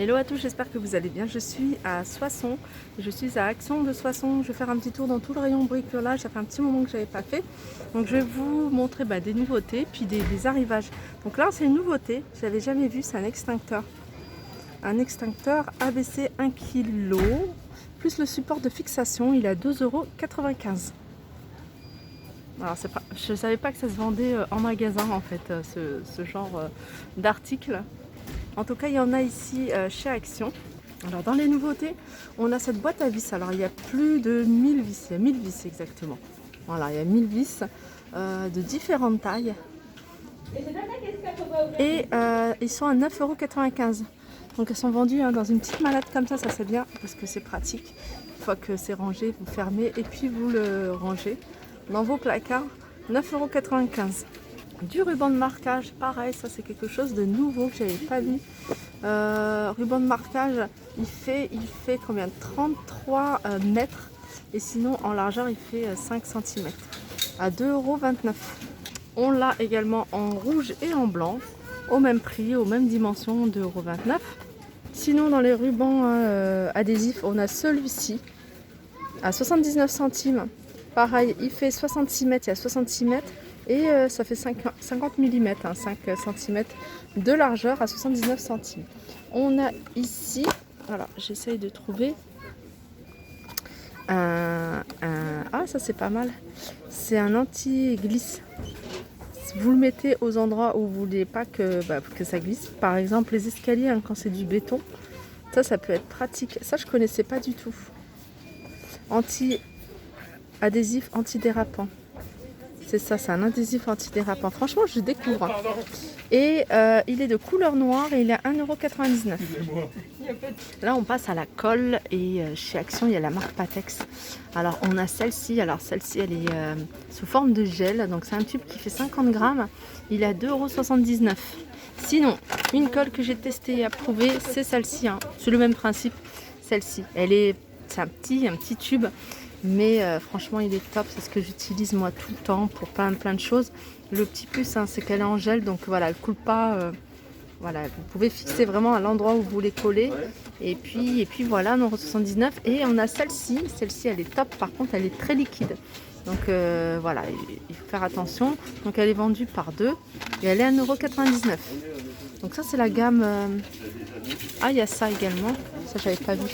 Hello à tous, j'espère que vous allez bien. Je suis à Soissons, je suis à Action de Soissons. Je vais faire un petit tour dans tout le rayon bricolage. Ça fait un petit moment que je n'avais pas fait. Donc je vais vous montrer des nouveautés, puis des arrivages. Donc là c'est une nouveauté, je n'avais jamais vu, c'est un extincteur. Un extincteur ABC 1 kg, plus le support de fixation, il est à 2,95 €. Alors, je ne savais pas que ça se vendait en magasin en fait, ce genre d'article. En tout cas, il y en a ici chez Action. Alors, dans les nouveautés, on a cette boîte à vis. Alors, il y a plus de 1000 vis. Il y a 1000 vis exactement. Voilà, il y a 1000 vis de différentes tailles. Et ils sont à 9,95 €. Donc, elles sont vendues dans une petite mallette comme ça c'est bien parce que c'est pratique. Une fois que c'est rangé, vous fermez et puis vous le rangez dans vos placards. 9,95 €. Du ruban de marquage, pareil, ça c'est quelque chose de nouveau que j'avais pas vu. Ruban de marquage, il fait combien? 33 mètres, et sinon en largeur il fait 5 cm à 2,29 €. On l'a également en rouge et en blanc, au même prix, aux mêmes dimensions, 2,29 €. Sinon dans les rubans adhésifs, on a celui-ci à 79 centimes. Pareil, il fait 66 mètres, il y a 66 mètres. Et ça fait 50 mm, 5 cm de largeur à 79 centimes. On a ici, voilà, j'essaye de trouver ah, ça c'est pas mal. C'est un anti-glisse. Vous le mettez aux endroits où vous voulez pas que ça glisse. Par exemple, les escaliers, quand c'est du béton, ça peut être pratique. Ça, je connaissais pas du tout. Anti-adhésif, antidérapant. C'est ça, c'est un adhésif antidérapant. Franchement, je découvre. Et il est de couleur noire et il est à 1,99 €. Là, on passe à la colle et chez Action, il y a la marque Patex. Alors, on a celle-ci. Alors, celle-ci, elle est sous forme de gel. Donc, c'est un tube qui fait 50 grammes. Il est à 2,79 €. Sinon, une colle que j'ai testée et approuvée, c'est celle-ci. C'est le même principe. Celle-ci, c'est un petit tube. Mais franchement il est top, c'est ce que j'utilise moi tout le temps pour plein de choses. Le petit plus c'est qu'elle est en gel, donc voilà, elle coule pas. Voilà, vous pouvez fixer vraiment à l'endroit où vous voulez coller. Et puis voilà, 1,79 €. Et on a celle-ci elle est top, par contre elle est très liquide. Donc voilà, il faut faire attention. Donc elle est vendue par 2 et elle est à 1,99 €. Donc ça c'est la gamme. Ah, il y a ça également, ça j'avais pas vu.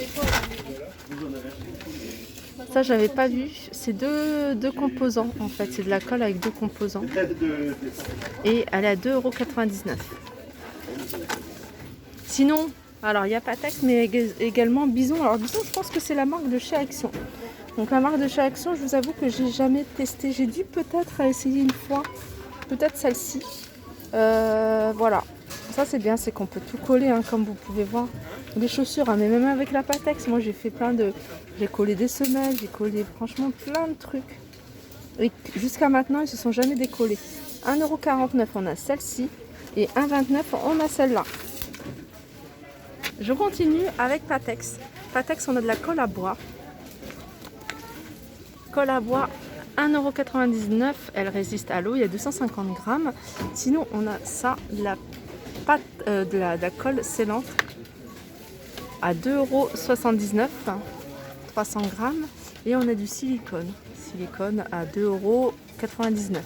Ça, j'avais pas vu. C'est deux composants en fait. C'est de la colle avec 2 composants. Et elle est à 2,99 €. Sinon, alors il y a Patex, mais également Bison. Alors Bison, je pense que c'est la marque de chez Action. Donc la marque de chez Action, je vous avoue que j'ai jamais testé. J'ai dû peut-être essayer une fois. Peut-être celle-ci. Voilà. Ça c'est bien, c'est qu'on peut tout coller comme vous pouvez voir. Des chaussures, mais même avec la Patex, moi j'ai fait j'ai collé des semelles, j'ai collé franchement plein de trucs. Et jusqu'à maintenant, ils se sont jamais décollés. 1,49 € on a celle-ci et 1,29 € on a celle-là. Je continue avec Patex. Patex, on a de la colle à bois. Colle à bois, 1,99 €. Elle résiste à l'eau, il y a 250 grammes. Sinon, on a ça, de la colle scellante à 2,79 €, 300 grammes. Et on a du silicone. Silicone à 2,99 €.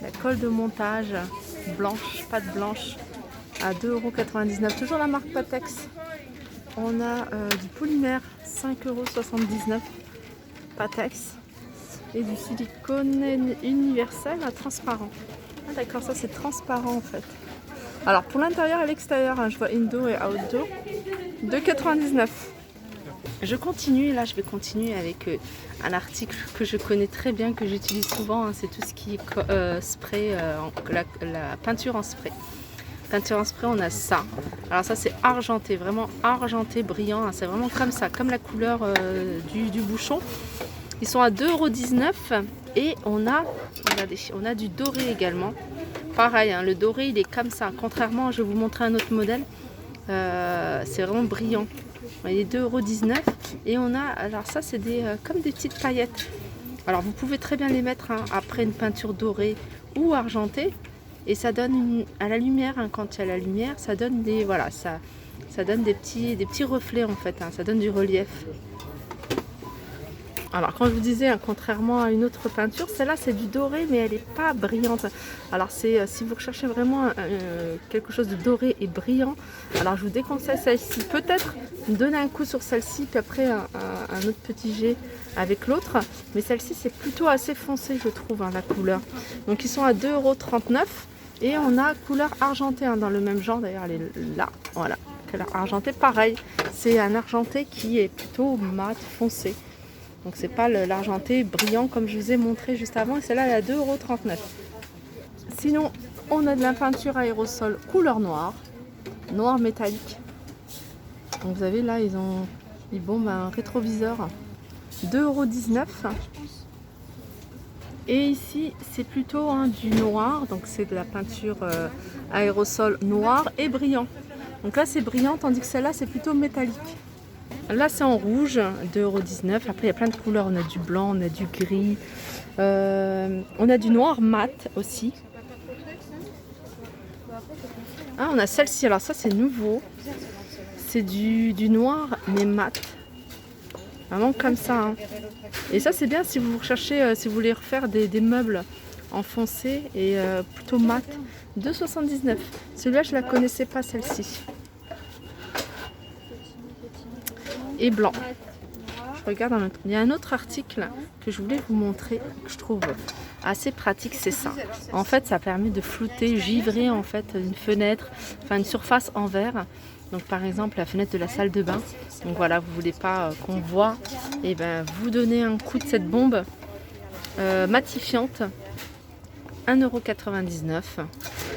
La colle de montage blanche, pâte blanche, à 2,99 €. Toujours la marque Patex. On a du polymère, 5,79 € Patex. Et du silicone universel transparent. Ah d'accord, ça c'est transparent en fait. Alors pour l'intérieur et l'extérieur, je vois indoor et outdoor, 2,99 €. Je continue, et là je vais continuer avec un article que je connais très bien, que j'utilise souvent. C'est tout ce qui est spray, la peinture en spray. Peinture en spray, on a ça. Alors ça c'est argenté, vraiment argenté, brillant. C'est vraiment comme ça, comme la couleur du bouchon. Ils sont à 2,19 € et regardez, on a du doré également. Pareil, le doré il est comme ça. Contrairement, je vais vous montrer un autre modèle. C'est vraiment brillant. Il est 2,19 € et on a, alors ça c'est comme des petites paillettes. Alors vous pouvez très bien les mettre après une peinture dorée ou argentée. et ça donne à la lumière, hein, quand il y a la lumière, ça donne des, voilà, ça donne des petits reflets en fait, hein, ça donne du relief. Alors quand je vous disais, hein, contrairement à une autre peinture, celle-là c'est du doré mais elle n'est pas brillante. Alors c'est si vous recherchez vraiment quelque chose de doré et brillant, alors je vous déconseille celle-ci. Peut-être donner un coup sur celle-ci puis après un autre petit jet avec l'autre. Mais celle-ci c'est plutôt assez foncé je trouve, hein, la couleur. Donc ils sont à 2,39 € et on a couleur argentée, hein, dans le même genre. D'ailleurs elle est là, voilà, couleur argentée. Pareil, c'est un argenté qui est plutôt mat, foncé. Donc c'est pas l'argenté brillant comme je vous ai montré juste avant. Et celle-là elle est à 2,39 €. Sinon on a de la peinture aérosol couleur noire, noir métallique. Donc vous avez là ils bombent un rétroviseur, 2,19 €. Et ici c'est plutôt, hein, du noir, donc c'est de la peinture aérosol noir et brillant. Donc là c'est brillant tandis que celle-là c'est plutôt métallique. Là c'est en rouge, 2,19 €. Après il y a plein de couleurs, on a du blanc, on a du gris, on a du noir mat aussi. Ah, on a celle-ci, alors ça c'est nouveau, c'est du noir mais mat, vraiment comme ça, hein. Et ça c'est bien si vous recherchez, si vous voulez refaire des meubles en foncé et plutôt mat. 2,79 €. Celui-là je la connaissais pas, celle-ci. Et blanc. Je regarde en même temps. Il y a un autre article que je voulais vous montrer que je trouve assez pratique, c'est ça. En fait, ça permet de flouter, givrer en fait une fenêtre, enfin une surface en verre. Donc par exemple la fenêtre de la salle de bain. Donc voilà, vous voulez pas qu'on voit, et ben vous donnez un coup de cette bombe matifiante, 1,99 €.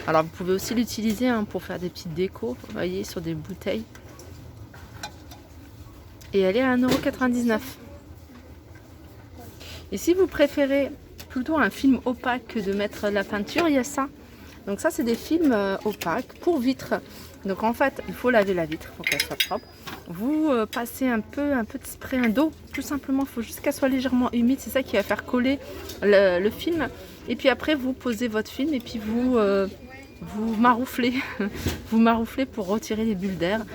Alors vous pouvez aussi l'utiliser, hein, pour faire des petites décos, vous voyez, sur des bouteilles. Et elle est à 1,99 €. Et si vous préférez plutôt un film opaque que de mettre la peinture, il y a ça. Donc ça c'est des films opaques pour vitre. Donc en fait il faut laver la vitre pour qu'elle soit propre. Vous passez un peu de spray d'eau, tout simplement. Il faut juste qu'elle soit légèrement humide, c'est ça qui va faire coller le film. Et puis après vous posez votre film et puis vous marouflez. Vous marouflez pour retirer les bulles d'air.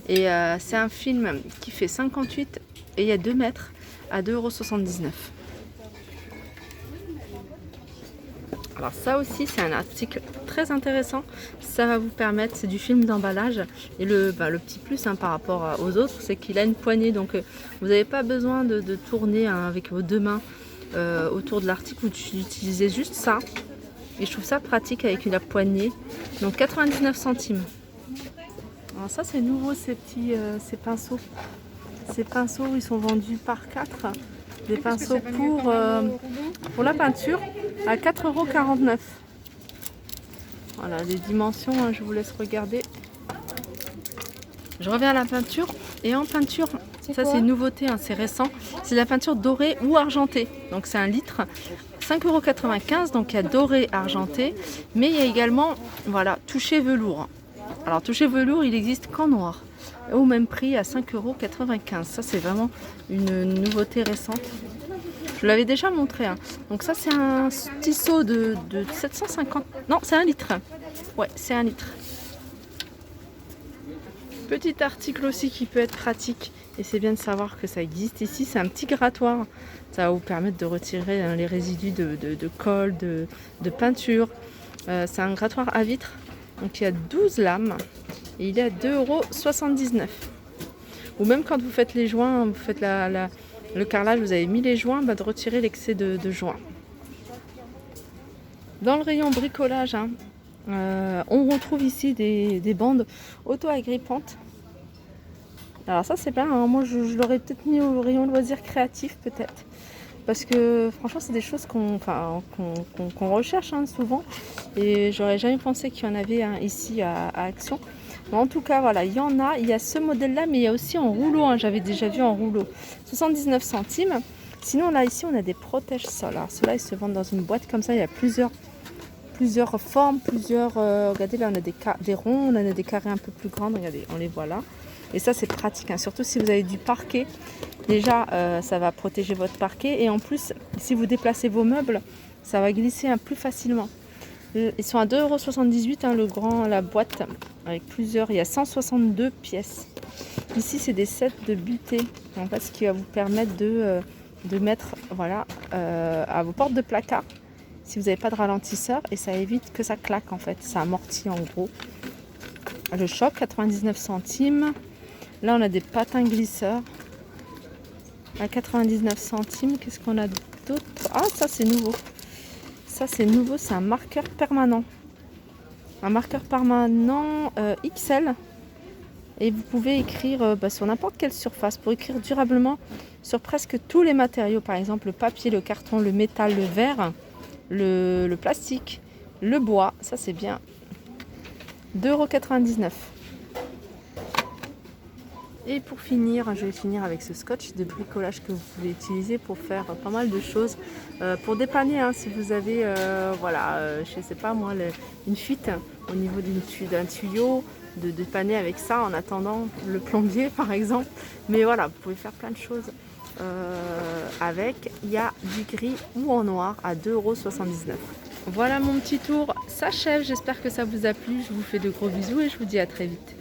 Et c'est un film qui fait 58 et il y a 2 mètres à 2,79 €. Alors ça aussi c'est un article très intéressant, ça va vous permettre, c'est du film d'emballage. Et le petit plus, hein, par rapport aux autres, c'est qu'il a une poignée, donc vous n'avez pas besoin de tourner, hein, avec vos deux mains autour de l'article, vous utilisez juste ça. Et je trouve ça pratique avec une poignée. Donc 99 centimes. Alors ça c'est nouveau, ces pinceaux. Ces pinceaux ils sont vendus par 4. Des pinceaux pour la peinture à 4,49 €. Voilà les dimensions, hein, je vous laisse regarder. Je reviens à la peinture. Et en peinture, ça c'est une nouveauté, hein, c'est récent. C'est la peinture dorée ou argentée. Donc c'est 1 litre. 5,95 €, donc il y a doré, argenté, mais il y a également, voilà, touché velours. Alors touché velours, il existe qu'en noir, au même prix à 5,95 €. Ça c'est vraiment une nouveauté récente. Je l'avais déjà montré, hein. Donc ça c'est un petit seau de 750, non c'est 1 litre. Ouais, c'est 1 litre. Petit article aussi qui peut être pratique, et c'est bien de savoir que ça existe ici, c'est un petit grattoir. Ça va vous permettre de retirer, hein, les résidus de colle, de peinture. C'est un grattoir à vitre, donc il y a 12 lames et il est à 2,79 €. Ou même quand vous faites les joints, vous faites le carrelage, vous avez mis les joints, de retirer l'excès de joints. Dans le rayon bricolage, hein, on retrouve ici des bandes auto-agrippantes. Alors ça c'est bien, hein. Moi je l'aurais peut-être mis au rayon loisirs créatifs peut-être. Parce que franchement c'est des choses qu'on recherche, hein, souvent. Et j'aurais jamais pensé qu'il y en avait, hein, ici à Action. Mais en tout cas voilà, il y en a. Il y a ce modèle là, mais il y a aussi en rouleau, hein. J'avais déjà vu en rouleau. 79 centimes. Sinon là ici on a des protège-sols. Alors ceux-là ils se vendent dans une boîte comme ça, il y a plusieurs formes, regardez là on a des ronds, on a des carrés un peu plus grands, regardez, on les voit là. Et ça c'est pratique, hein, surtout si vous avez du parquet. Déjà ça va protéger votre parquet, et en plus si vous déplacez vos meubles, ça va glisser, plus facilement. Ils sont à 2,78 €, hein, le grand, la boîte, avec plusieurs. Il y a 162 pièces. Ici, c'est des sets de butée, en fait, ce qui va vous permettre de mettre, voilà, à vos portes de placard, si vous n'avez pas de ralentisseur, et ça évite que ça claque, en fait. Ça amortit, en gros. Le choc, 99 centimes. Là, on a des patins glisseurs à 99 centimes. Qu'est-ce qu'on a d'autre? Ah, ça, c'est nouveau. Ça, c'est nouveau, c'est un marqueur permanent. Un marqueur permanent XL. Et vous pouvez écrire sur n'importe quelle surface, pour écrire durablement sur presque tous les matériaux. Par exemple, le papier, le carton, le métal, le verre, le plastique, le bois. Ça, c'est bien. 2,99 €. Et pour finir, je vais finir avec ce scotch de bricolage que vous pouvez utiliser pour faire pas mal de choses. Pour dépanner, hein, si vous avez, je sais pas moi, une fuite au niveau d'un tuyau, de dépanner avec ça en attendant le plombier par exemple. Mais voilà, vous pouvez faire plein de choses avec. Il y a du gris ou en noir à 2,79 €. Voilà, mon petit tour s'achève. J'espère que ça vous a plu. Je vous fais de gros bisous et je vous dis à très vite.